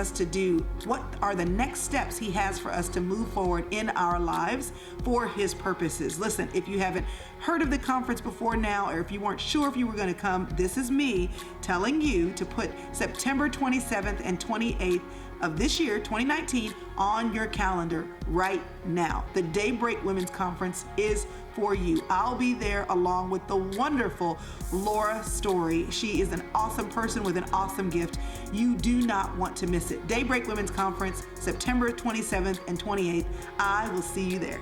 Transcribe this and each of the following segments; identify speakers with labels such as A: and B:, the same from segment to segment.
A: us to do? What are the next steps he has for us to move forward in our lives for his purposes? Listen, if you haven't heard of the conference before now, or if you weren't sure if you were going to come, this is me telling you to put September 27th and 28th of this year, 2019, on your calendar right now. The Daybreak Women's Conference is for you. I'll be there along with the wonderful Laura Story. She is an awesome person with an awesome gift. You do not want to miss it. Daybreak Women's Conference, September 27th and 28th. I will see you there.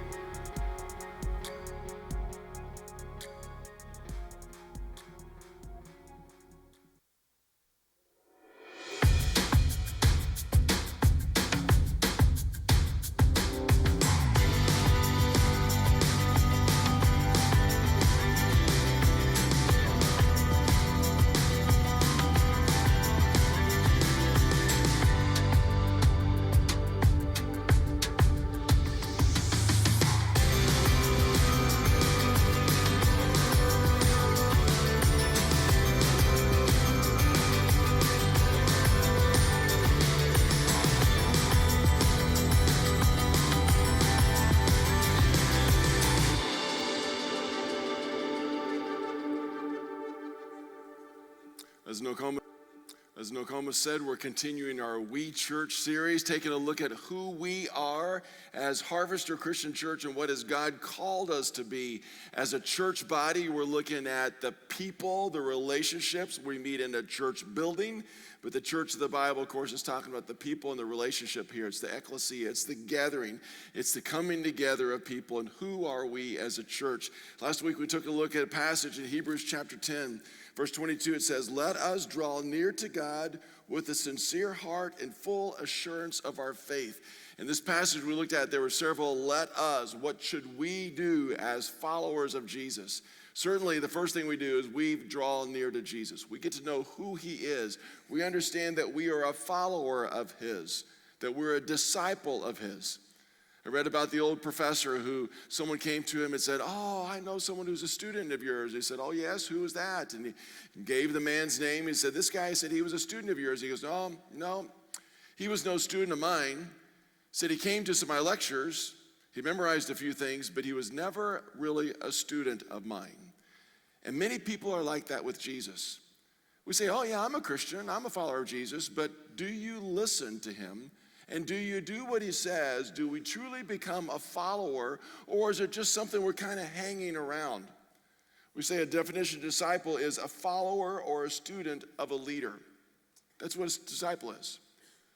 B: As Nokoma said, we're continuing our We Church series, taking a look at who we are as Harvester Christian Church and what has God called us to be. As a church body, we're looking at the people, the relationships. We meet in a church building, but the church of the Bible, of course, is talking about the people and the relationship here. It's the ecclesia, it's the gathering, it's the coming together of people, and who are we as a church? Last week, we took a look at a passage in Hebrews chapter 10. Verse 22, it says, "Let us draw near to God with a sincere heart and full assurance of our faith." In this passage we looked at, there were several let us. What should we do as followers of Jesus? Certainly, the first thing we do is we draw near to Jesus. We get to know who he is. We understand that we are a follower of his, that we're a disciple of his. I read about the old professor who someone came to him and said, "Oh, I know someone who's a student of yours." He said, "Oh, yes, who is that?" And he gave the man's name. He said, "This guy said he was a student of yours." He goes, No, he was no student of mine. He said he came to some of my lectures. He memorized a few things, but he was never really a student of mine." And many people are like that with Jesus. We say, "Oh, yeah, I'm a Christian. I'm a follower of Jesus," but do you listen to him? And do you do what he says? Do we truly become a follower, or is it just something we're kind of hanging around? We say a definition of disciple is a follower or a student of a leader. That's what a disciple is.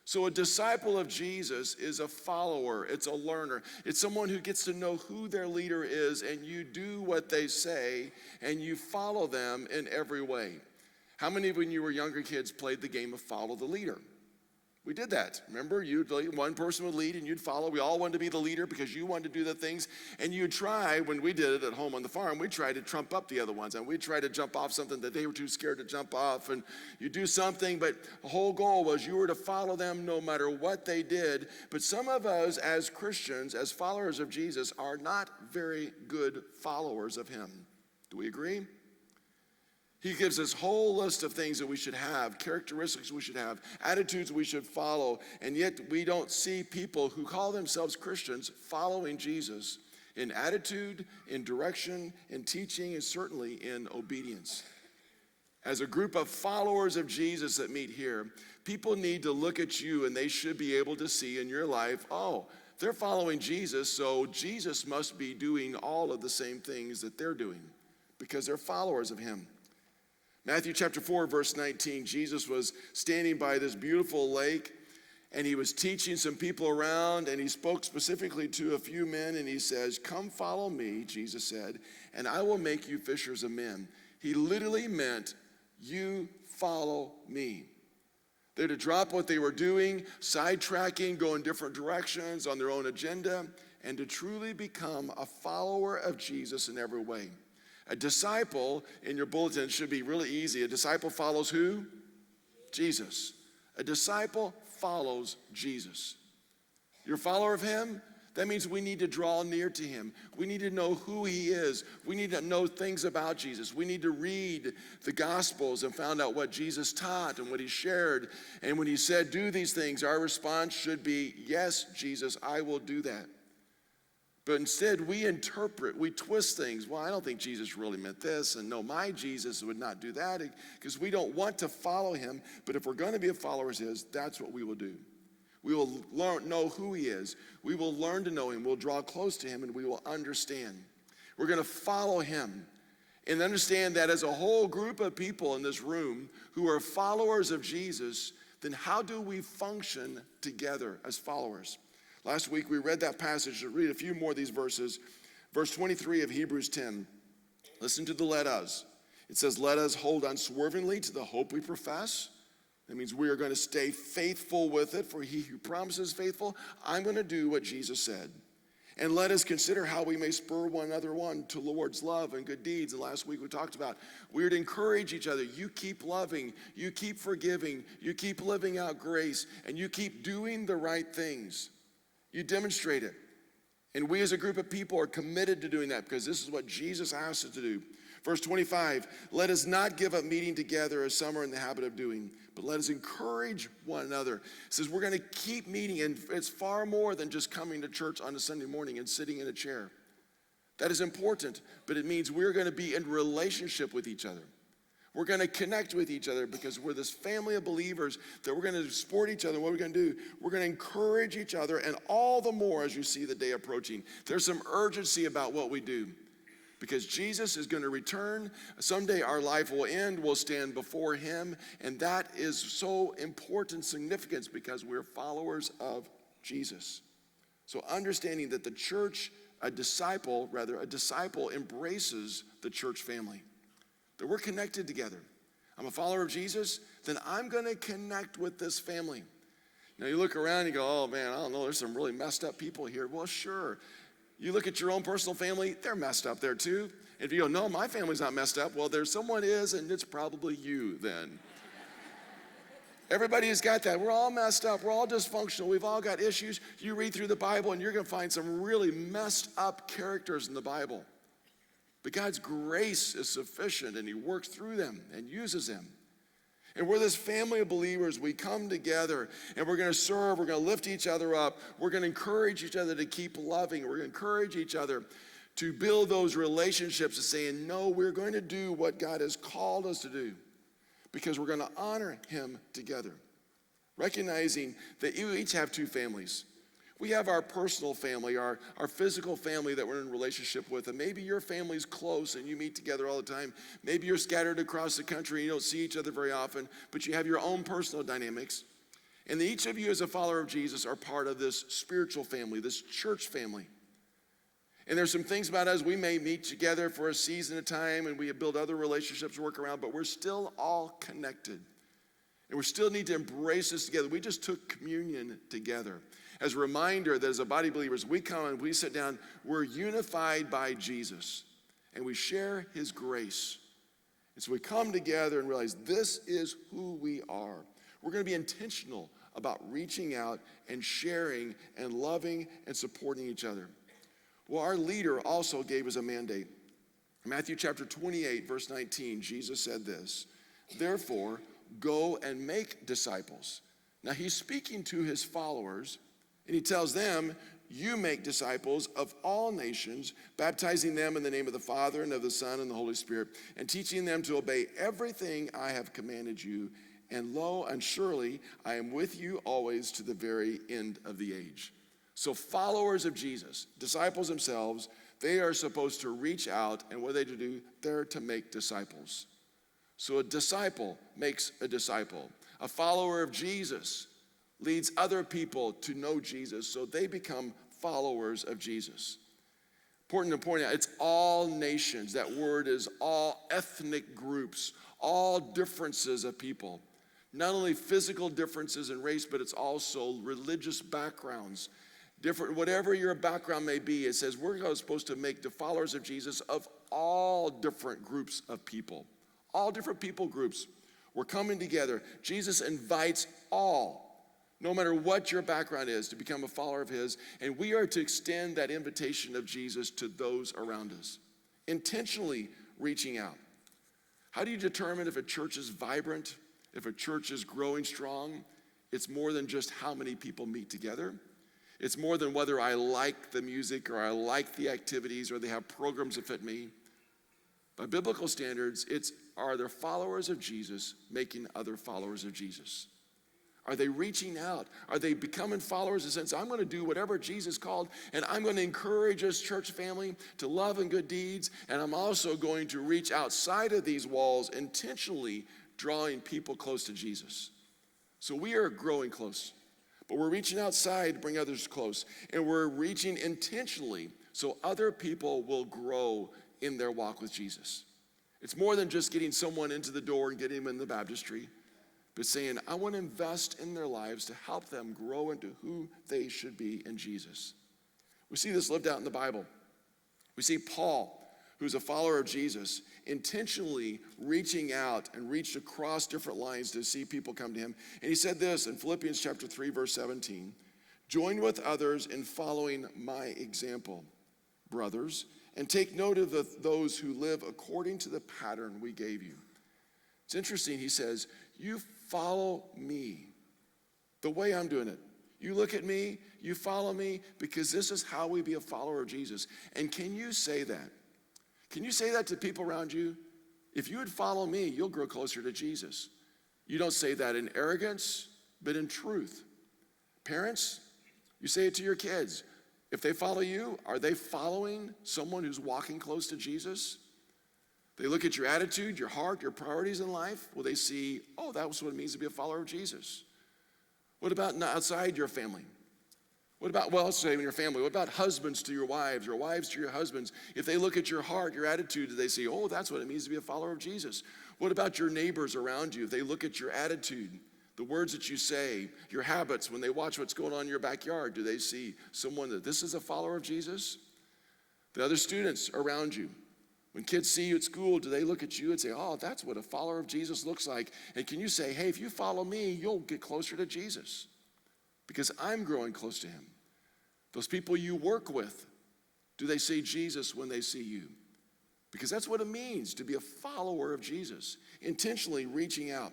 B: So a disciple of Jesus is a follower, it's a learner. It's someone who gets to know who their leader is, and you do what they say, and you follow them in every way. How many of when you were younger kids played the game of follow the leader? We did that. Remember, one person would lead and you'd follow. We all wanted to be the leader because you wanted to do the things. And you'd try, when we did it at home on the farm, we'd try to trump up the other ones. And we'd try to jump off something that they were too scared to jump off. And you do something, but the whole goal was you were to follow them no matter what they did. But some of us as Christians, as followers of Jesus, are not very good followers of him. Do we agree? He gives us a whole list of things that we should have, characteristics we should have, attitudes we should follow, and yet we don't see people who call themselves Christians following Jesus in attitude, in direction, in teaching, and certainly in obedience. As a group of followers of Jesus that meet here, people need to look at you and they should be able to see in your life, oh, they're following Jesus, so Jesus must be doing all of the same things that they're doing because they're followers of him. Matthew chapter 4, verse 19, Jesus was standing by this beautiful lake, and he was teaching some people around, and he spoke specifically to a few men, and he says, "Come follow me," Jesus said, "and I will make you fishers of men." He literally meant, you follow me. They're to drop what they were doing, sidetracking, go in different directions on their own agenda, and to truly become a follower of Jesus in every way. A disciple, in your bulletin, should be really easy. A disciple follows who? Jesus. A disciple follows Jesus. You're a follower of him? That means we need to draw near to him. We need to know who he is. We need to know things about Jesus. We need to read the Gospels and find out what Jesus taught and what he shared. And when he said, do these things, our response should be, yes, Jesus, I will do that. But instead, we interpret, we twist things. Well, I don't think Jesus really meant this. And no, my Jesus would not do that, because we don't want to follow him. But if we're going to be a follower of his, that's what we will do. We will know who he is. We will learn to know him. We'll draw close to him, and we will understand. We're going to follow him and understand that as a whole group of people in this room who are followers of Jesus, then how do we function together as followers? Last week we read that passage. I'll read a few more of these verses. Verse 23 of Hebrews 10. Listen to the let us. It says, let us hold unswervingly to the hope we profess. That means we are going to stay faithful with it, for he who promises faithful. I'm going to do what Jesus said. And let us consider how we may spur one another on to Lord's love and good deeds. And last week we talked about we are to encourage each other. You keep loving, you keep forgiving, you keep living out grace, and you keep doing the right things. You demonstrate it. And we as a group of people are committed to doing that, because this is what Jesus asked us to do. Verse 25, let us not give up meeting together as some are in the habit of doing, but let us encourage one another. It says we're going to keep meeting, and it's far more than just coming to church on a Sunday morning and sitting in a chair. That is important, but it means we're going to be in relationship with each other. We're going to connect with each other because we're this family of believers that we're going to support each other. What we're going to do, we're going to encourage each other, and all the more as you see the day approaching. There's some urgency about what we do. Because Jesus is going to return. Someday our life will end. We'll stand before him. And that is so important significance because we're followers of Jesus. So understanding that the church, a disciple embraces the church family. That we're connected together. I'm a follower of Jesus, then I'm going to connect with this family. Now you look around and you go, oh man, I don't know, there's some really messed up people here. Well, sure. You look at your own personal family, they're messed up there too. If you go, no, my family's not messed up, well, there's someone is, and it's probably you then. Everybody has got that. We're all messed up. We're all dysfunctional. We've all got issues. You read through the Bible, and you're going to find some really messed up characters in the Bible. But God's grace is sufficient, and he works through them and uses them. And we're this family of believers. We come together and we're going to serve. We're going to lift each other up. We're going to encourage each other to keep loving. We're going to encourage each other to build those relationships of saying, no, we're going to do what God has called us to do because we're going to honor him together. Recognizing that you each have two families. We have our personal family, our physical family that we're in a relationship with, and maybe your family's close and you meet together all the time. Maybe you're scattered across the country and you don't see each other very often, but you have your own personal dynamics. And each of you as a follower of Jesus are part of this spiritual family, this church family. And there's some things about us, we may meet together for a season of time and we build other relationships, work around, but we're still all connected. And we still need to embrace this together. We just took communion together. As a reminder that as a body of believers, we come and we sit down, we're unified by Jesus, and we share his grace. And so we come together and realize this is who we are. We're going to be intentional about reaching out and sharing and loving and supporting each other. Well, our leader also gave us a mandate. In Matthew chapter 28, verse 19, Jesus said this, therefore, go and make disciples. Now he's speaking to his followers, and he tells them, you make disciples of all nations, baptizing them in the name of the Father and of the Son and the Holy Spirit, and teaching them to obey everything I have commanded you. And lo, and surely I am with you always to the very end of the age. So followers of Jesus, disciples themselves, they are supposed to reach out, and what are they to do? They're to make disciples. So a disciple makes a disciple. A follower of Jesus leads other people to know Jesus, so they become followers of Jesus. Important to point out, it's all nations. That word is all ethnic groups, all differences of people. Not only physical differences in race, but it's also religious backgrounds. Different, whatever your background may be, it says we're supposed to make the followers of Jesus of all different groups of people. All different people groups. We're coming together. Jesus invites all. no matter what your background is, to become a follower of his. And we are to extend that invitation of Jesus to those around us, intentionally reaching out. How do you determine if a church is vibrant, if a church is growing strong? It's more than just how many people meet together. It's more than whether I like the music or I like the activities or they have programs that fit me. By biblical standards, are there followers of Jesus making other followers of Jesus? Are they reaching out? Are they becoming followers in the sense, I'm going to do whatever Jesus called, and I'm going to encourage us church family to love and good deeds, and I'm also going to reach outside of these walls, intentionally drawing people close to Jesus. So we are growing close, but we're reaching outside to bring others close, and we're reaching intentionally so other people will grow in their walk with Jesus. It's more than just getting someone into the door and getting them in the baptistry, but saying, I want to invest in their lives to help them grow into who they should be in Jesus. We see this lived out in the Bible. We see Paul, who's a follower of Jesus, intentionally reaching out and reached across different lines to see people come to him. And he said this in Philippians chapter 3, verse 17, join with others in following my example, brothers, and take note of those who live according to the pattern we gave you. It's interesting, he says, you follow me the way I'm doing it. You look at me, you follow me, because this is how we be a follower of Jesus. And can you say that? Can you say that to people around you? If you would follow me, you'll grow closer to Jesus. You don't say that in arrogance, but in truth. Parents, you say it to your kids. If they follow you, are they following someone who's walking close to Jesus? They look at your attitude, your heart, your priorities in life. Will they see, oh, that's what it means to be a follower of Jesus? What about outside your family? What about, well, let's say in your family, what about husbands to your wives or wives to your husbands? If they look at your heart, your attitude, do they see, oh, that's what it means to be a follower of Jesus? What about your neighbors around you? If they look at your attitude, the words that you say, your habits, when they watch what's going on in your backyard, do they see someone that this is a follower of Jesus? The other students around you, when kids see you at school, do they look at you and say, oh, that's what a follower of Jesus looks like? And can you say, hey, if you follow me, you'll get closer to Jesus because I'm growing close to him. Those people you work with, do they see Jesus when they see you? Because that's what it means to be a follower of Jesus, intentionally reaching out.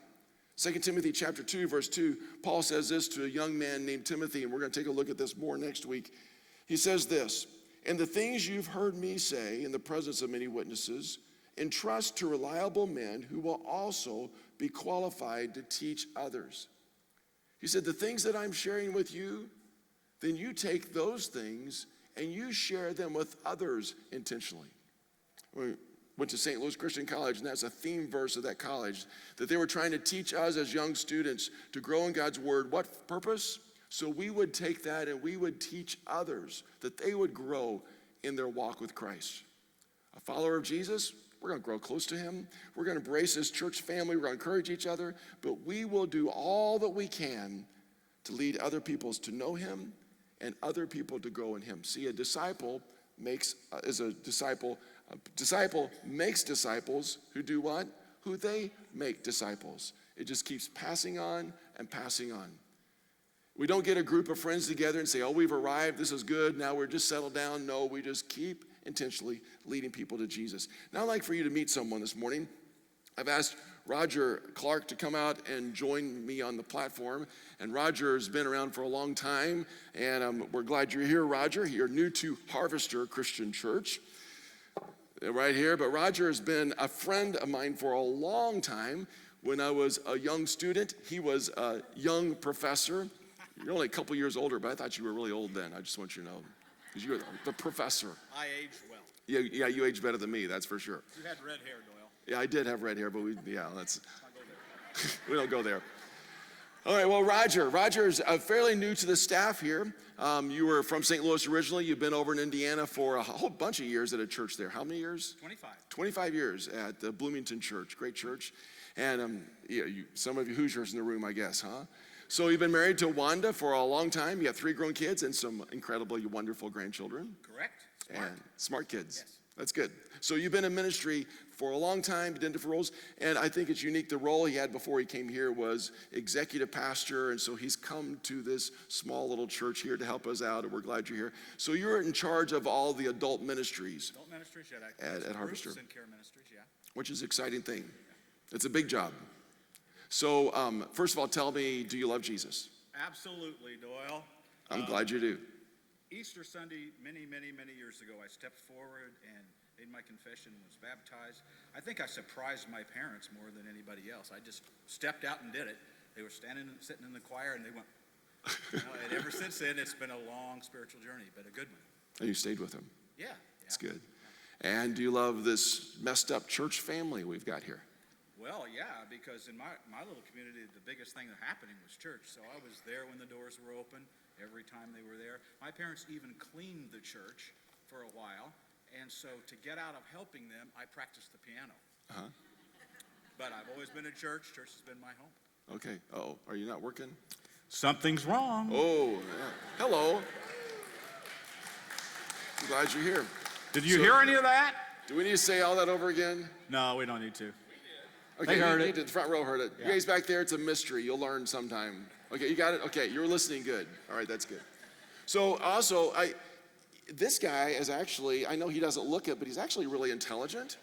B: 2 Timothy chapter 2, verse 2, Paul says this to a young man named Timothy, and we're going to take a look at this more next week. He says this, and the things you've heard me say in the presence of many witnesses, entrust to reliable men who will also be qualified to teach others. He said, the things that I'm sharing with you, then you take those things and you share them with others intentionally. We went to St. Louis Christian College, and that's a theme verse of that college, that they were trying to teach us as young students to grow in God's word. What purpose? So we would take that and we would teach others that they would grow in their walk with Christ. A follower of Jesus, we're going to grow close to him. We're going to embrace his church family. We're going to encourage each other. But we will do all that we can to lead other people to know him and other people to grow in him. See, a disciple makes disciples who do what? Who they make disciples. It just keeps passing on and passing on. We don't get a group of friends together and say, oh, we've arrived, this is good, now we're just settled down. No, we just keep intentionally leading people to Jesus. Now I'd like for you to meet someone this morning. I've asked Roger Clark to come out and join me on the platform. And Roger has been around for a long time, and we're glad you're here, Roger. You're new to Harvester Christian Church right here. But Roger has been a friend of mine for a long time. When I was a young student, he was a young professor. You're only a couple years older, but I thought you were really old then. I just want you to know, because you were the professor.
C: I aged well.
B: Yeah, you aged better than me, that's for sure.
C: You had red hair, Doyle.
B: Yeah, I did have red hair, but we don't go there. All right, well, Roger's fairly new to the staff here. You were from St. Louis originally. You've been over in Indiana for a whole bunch of years at a church there. How many years?
C: 25.
B: 25 years at the Bloomington Church, great church. And some of you Hoosiers in the room, I guess, huh? So you've been married to Wanda for a long time. You have 3 grown kids and some incredibly wonderful grandchildren.
C: Correct.
B: Smart kids.
C: Yes.
B: That's good. So you've been in ministry for a long time, did different roles, and I think it's unique. The role he had before he came here was executive pastor, and so he's come to this small little church here to help us out, and we're glad you're here. So you're in charge of all the adult ministries.
C: Adult ministries,
B: at Harvester.
C: And care ministries, yeah.
B: Which is an exciting thing. It's a big job. So first of all, tell me, do you love Jesus?
C: Absolutely, Doyle.
B: I'm glad you do.
C: Easter Sunday, many, many, many years ago, I stepped forward and made my confession and was baptized. I think I surprised my parents more than anybody else. I just stepped out and did it. They were sitting in the choir, and they went, and ever since then, it's been a long spiritual journey, but a good one.
B: And you stayed with him.
C: Yeah.
B: That's good. And do you love this messed up church family we've got here?
C: Well, yeah, because in my little community, the biggest thing that happening was church. So I was there when the doors were open, every time they were there. My parents even cleaned the church for a while. And so to get out of helping them, I practiced the piano.
B: Uh-huh.
C: But I've always been in church. Church has been my home.
B: Okay. Oh, are you not working?
C: Something's wrong.
B: Oh, yeah. Hello. I'm glad you're here.
C: Did you hear any of that?
B: Do we need to say all that over again?
C: No, we don't need to.
B: Okay,
C: They heard
B: you
C: it.
B: did. The front row heard it.
C: Yeah.
B: You guys back there, it's a mystery. You'll learn sometime. Okay, you got it? Okay, you're listening good. All right, that's good. So also, this guy is actually, I know he doesn't look it, but he's actually really intelligent.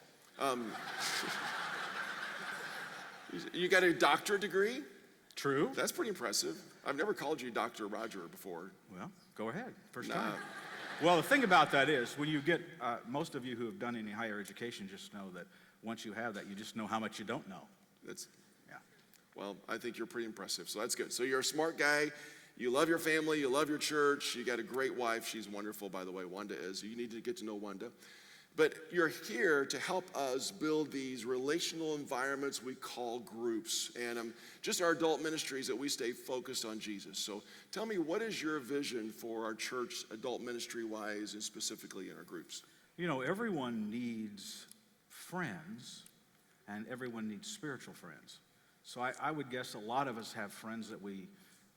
B: You got a doctorate degree?
C: True.
B: That's pretty impressive. I've never called you Dr. Roger before.
C: Well, go ahead. First
B: Nah.
C: time. Well, the thing about that is, when you get, most of you who have done any higher education just know that once you have that, you just know how much you don't know.
B: That's,
C: Yeah.
B: well, I think you're pretty impressive, so that's good. So you're a smart guy. You love your family. You love your church. You got a great wife. She's wonderful, by the way, Wanda is. You need to get to know Wanda. But you're here to help us build these relational environments we call groups. And just our adult ministries that we stay focused on Jesus. So tell me, what is your vision for our church adult ministry-wise and specifically in our groups?
C: You know, everyone needs friends, and everyone needs spiritual friends. So I would guess a lot of us have friends that we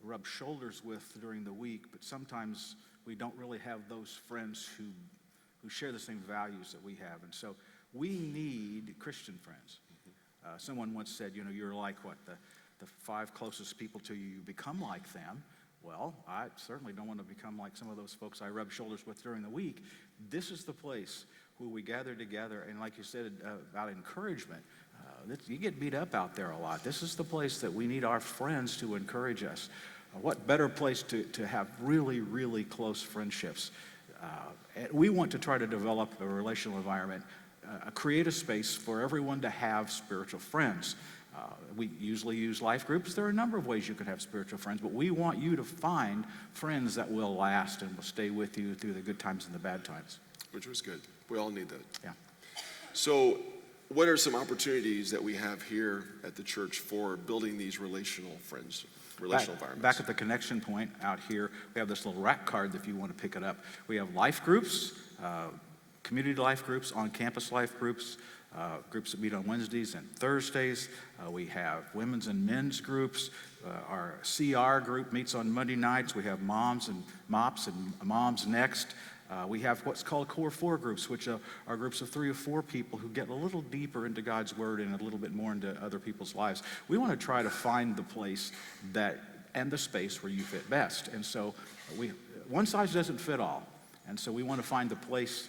C: rub shoulders with during the week, but sometimes we don't really have those friends who share the same values that we have. And so we need Christian friends. Someone once said, you know, you're like what, the 5 closest people to you, you become like them. Well, I certainly don't want to become like some of those folks I rub shoulders with during the week. This is the place where we gather together, and like you said about encouragement, you get beat up out there a lot. This is the place that we need our friends to encourage us. What better place to have really, really close friendships? We want to try to develop a relational environment, create a space for everyone to have spiritual friends. We usually use life groups. There are a number of ways you can have spiritual friends, but we want you to find friends that will last and will stay with you through the good times and the bad times.
B: Which was good. We all need that.
C: Yeah.
B: So what are some opportunities that we have here at the church for building these relational friends, relational environments?
C: Back at the connection point out here, we have this little rack card if you want to pick it up. We have life groups, community life groups, on-campus life groups, groups that meet on Wednesdays and Thursdays. We have women's and men's groups. Our CR group meets on Monday nights. We have moms and MOPS and Moms Next. We have what's called Core 4 groups, which are groups of 3 or 4 people who get a little deeper into God's Word and a little bit more into other people's lives. We want to try to find the place and the space where you fit best. And so one size doesn't fit all. And so we want to find the place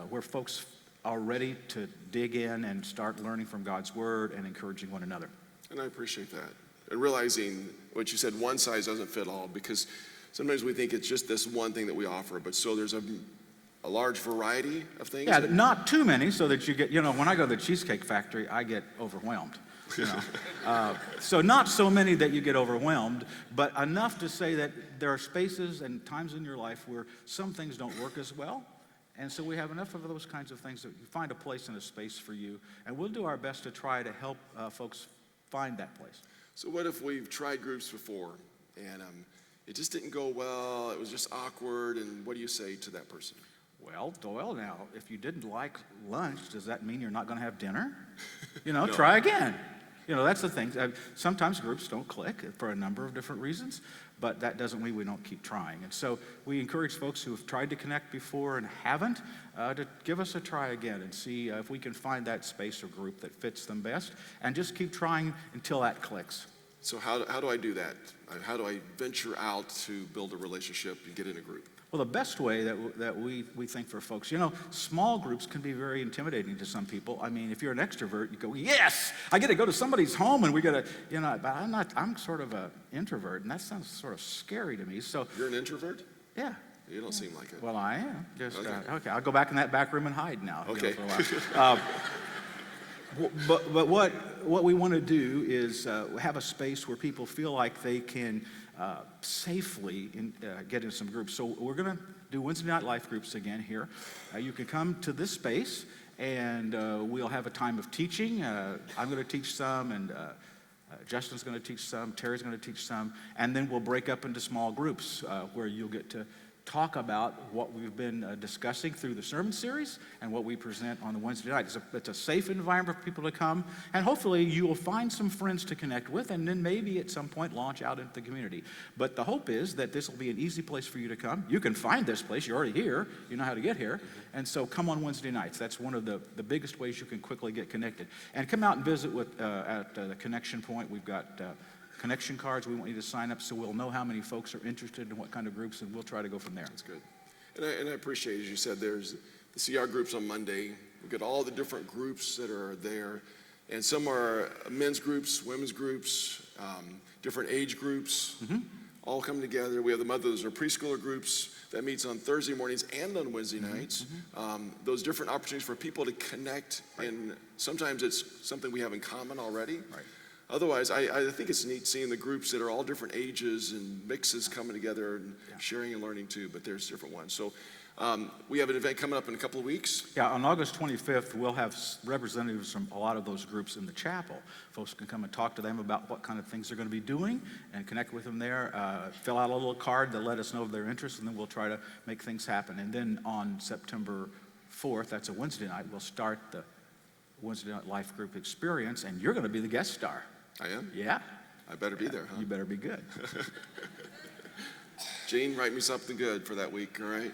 C: where folks are ready to dig in and start learning from God's Word and encouraging one another.
B: And I appreciate that. And realizing what you said, one size doesn't fit all, because sometimes we think it's just this one thing that we offer, but so there's a large variety of things.
C: Yeah, not too many so that you get, when I go to the Cheesecake Factory, I get overwhelmed. So not so many that you get overwhelmed, but enough to say that there are spaces and times in your life where some things don't work as well. And so we have enough of those kinds of things that you find a place and a space for you. And we'll do our best to try to help folks find that place.
B: So what if we've tried groups before and it just didn't go well, it was just awkward, and what do you say to that person?
C: Well, Doyle, now, if you didn't like lunch, does that mean you're not going to have dinner? Try again. That's the thing. Sometimes groups don't click for a number of different reasons. but that doesn't mean we don't keep trying. And so we encourage folks who have tried to connect before and haven't to give us a try again and see if we can find that space or group that fits them best, and just keep trying until that clicks.
B: So how do I do that? How do I venture out to build a relationship and get in a group?
C: Well, the best way that we think for folks, small groups can be very intimidating to some people. I mean, if you're an extrovert, you go, yes, I get to go to somebody's home and we get to, but I'm sort of an introvert, and that sounds sort of scary to me. So
B: you're an introvert?
C: Yeah.
B: You don't seem like it.
C: Well, I am. Just,
B: okay.
C: I'll go back in that back room and hide now.
B: Okay.
C: For a while. But what we want to do is have a space where people feel like they can safely get in some groups. So we're going to do Wednesday night life groups again here. You can come to this space, and we'll have a time of teaching. I'm going to teach some, and Justin's going to teach some, Terry's going to teach some, and then we'll break up into small groups where you'll get to talk about what we've been discussing through the sermon series and what we present on the Wednesday night. It's a safe environment for people to come, and hopefully you will find some friends to connect with, and then maybe at some point launch out into the community. But the hope is that this will be an easy place for you to come. You can find this place. You're already here. You know how to get here. And so come on Wednesday nights. That's one of the biggest ways you can quickly get connected. And come out and visit at the Connection Point. We've got connection cards. We want you to sign up so we'll know how many folks are interested in what kind of groups, and we'll try to go from there.
B: That's good. And I appreciate, as you said, there's the CR groups on Monday. We've got all the different groups that are there. And some are men's groups, women's groups, different age groups, all come together. We have the mothers or preschooler groups that meets on Thursday mornings and on Wednesday nights. Those different opportunities for people to connect, and sometimes it's something we have in common already.
C: Right.
B: Otherwise, I think it's neat seeing the groups that are all different ages and mixes coming together and sharing and learning too, but there's different ones. So we have an event coming up in a couple of weeks.
C: Yeah, on August 25th, we'll have representatives from a lot of those groups in the chapel. Folks can come and talk to them about what kind of things they're going to be doing and connect with them there. Fill out a little card to let us know of their interest, and then we'll try to make things happen. And then on September 4th, that's a Wednesday night, we'll start the Wednesday Night Life Group Experience, and you're going to be the guest star.
B: I am?
C: Yeah.
B: I better be there, huh?
C: You better be good.
B: Gene, write me something good for that week, all right?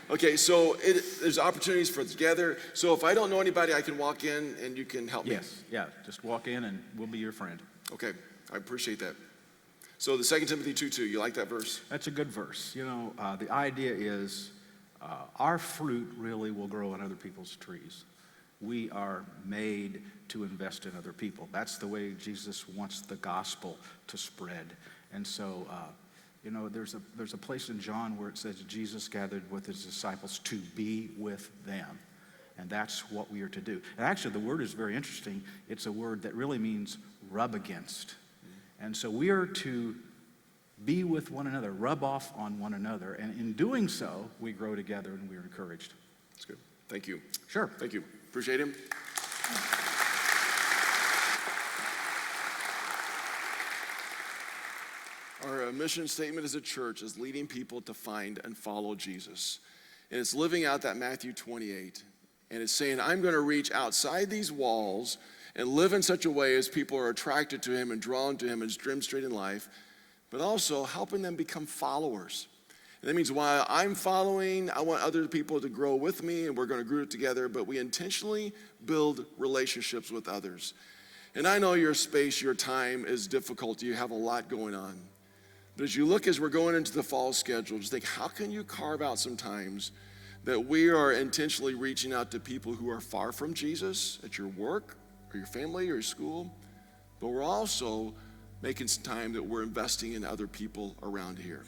B: Okay, so there's opportunities for together. So if I don't know anybody, I can walk in and you can help me.
C: Yes, yeah. Just walk in and we'll be your friend.
B: Okay, I appreciate that. So the 2 Timothy 2:2, you like that verse?
C: That's a good verse. The idea is our fruit really will grow on other people's trees. We are made to invest in other people. That's the way Jesus wants the gospel to spread. And so, there's a place in John where it says Jesus gathered with his disciples to be with them. And that's what we are to do. And actually, the word is very interesting. It's a word that really means rub against. And so we are to be with one another, rub off on one another. And in doing so, we grow together and we are encouraged.
B: That's good. Thank you.
C: Sure.
B: Thank you. Appreciate him. Our mission statement as a church is leading people to find and follow Jesus. And it's living out that Matthew 28. And it's saying, I'm going to reach outside these walls and live in such a way as people are attracted to him and drawn to him and demonstrating life, but also helping them become followers. And that means while I'm following, I want other people to grow with me, and we're going to grow together, but we intentionally build relationships with others. And I know your space, your time is difficult. You have a lot going on. But as you look, as we're going into the fall schedule, just think, how can you carve out some times that we are intentionally reaching out to people who are far from Jesus at your work or your family or your school, but we're also making some time that we're investing in other people around here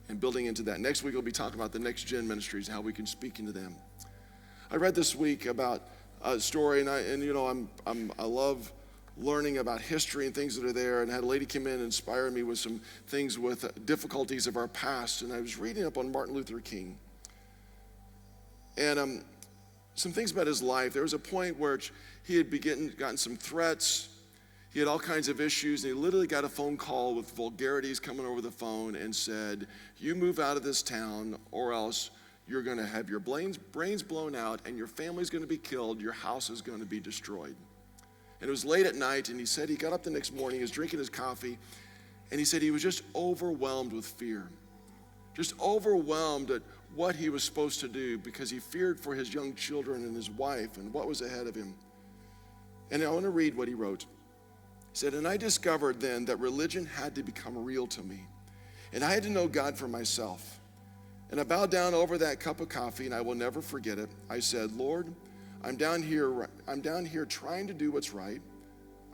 B: and building into that. Next week, we'll be talking about the Next Gen Ministries and how we can speak into them. I read this week about a story, and I love learning about history and things that are there, and I had a lady come in and inspire me with some things with difficulties of our past, and I was reading up on Martin Luther King. And some things about his life. There was a point where he had gotten some threats. He had all kinds of issues, and he literally got a phone call with vulgarities coming over the phone and said, you move out of this town or else you're going to have your brains blown out and your family's going to be killed, your house is going to be destroyed. And it was late at night, and he said he got up the next morning, he was drinking his coffee, And he said he was just overwhelmed with fear, just overwhelmed at what he was supposed to do because he feared for his young children and his wife and what was ahead of him. And I want to read what he wrote. He said, "And I discovered then that religion had to become real to me, and I had to know God for myself. And I bowed down over that cup of coffee, and I will never forget it. I said, Lord, I'm down here trying to do what's right.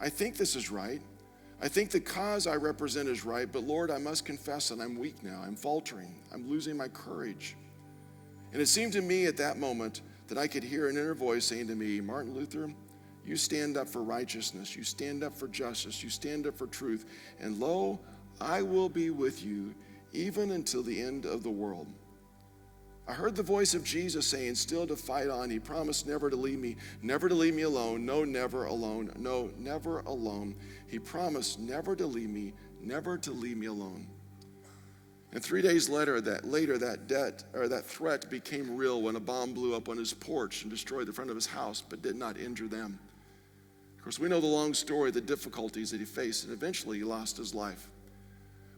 B: I think this is right. I think the cause I represent is right, but Lord, I must confess that I'm weak now. I'm faltering. I'm losing my courage." And it seemed to me at that moment that I could hear an inner voice saying to me, "Martin Luther, you stand up for righteousness. You stand up for justice. You stand up for truth. And lo, I will be with you even until the end of the world." I heard the voice of Jesus saying, still to fight on. He promised never to leave me alone. No, never alone. No, never alone. He promised never to leave me alone. And 3 days later, that threat became real when a bomb blew up on his porch and destroyed the front of his house, but did not injure them. Of course, we know the long story, the difficulties that he faced, and eventually he lost his life.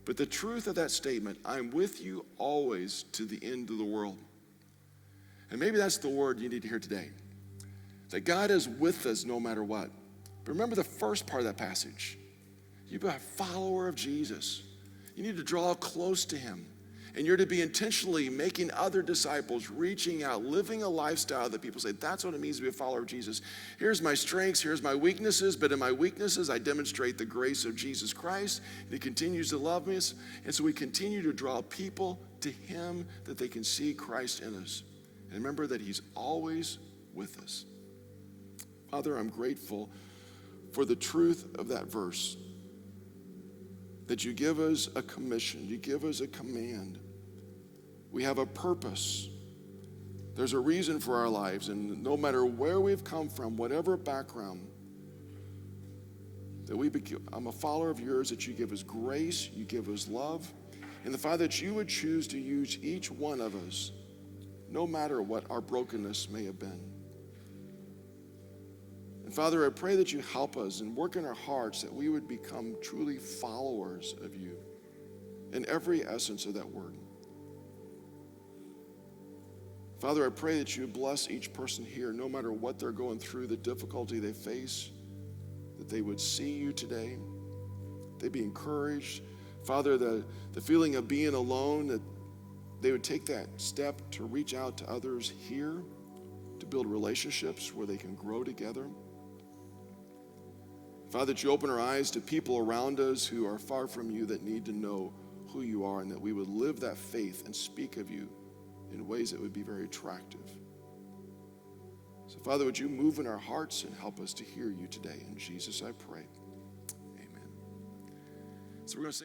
B: But the truth of that statement, "I'm with you always to the end of the world." And maybe that's the word you need to hear today. That God is with us no matter what. But remember the first part of that passage. You're a follower of Jesus. You need to draw close to him. And you're to be intentionally making other disciples, reaching out, living a lifestyle that people say, that's what it means to be a follower of Jesus. Here's my strengths, here's my weaknesses, but in my weaknesses, I demonstrate the grace of Jesus Christ. And he continues to love us. And so we continue to draw people to him that they can see Christ in us. And remember that he's always with us. Father, I'm grateful for the truth of that verse. That you give us a commission, you give us a command. We have a purpose. There's a reason for our lives, and no matter where we've come from, whatever background, I'm a follower of yours, that you give us grace, you give us love, and the Father, that you would choose to use each one of us, no matter what our brokenness may have been. And Father, I pray that you help us and work in our hearts that we would become truly followers of you in every essence of that word. Father, I pray that you bless each person here, no matter what they're going through, the difficulty they face, that they would see you today, they'd be encouraged. Father, the feeling of being alone, that they would take that step to reach out to others here, to build relationships where they can grow together. Father, that you open our eyes to people around us who are far from you, that need to know who you are, and that we would live that faith and speak of you in ways that would be very attractive. So Father, would you move in our hearts and help us to hear you today? In Jesus I pray. Amen. So we're going to sing.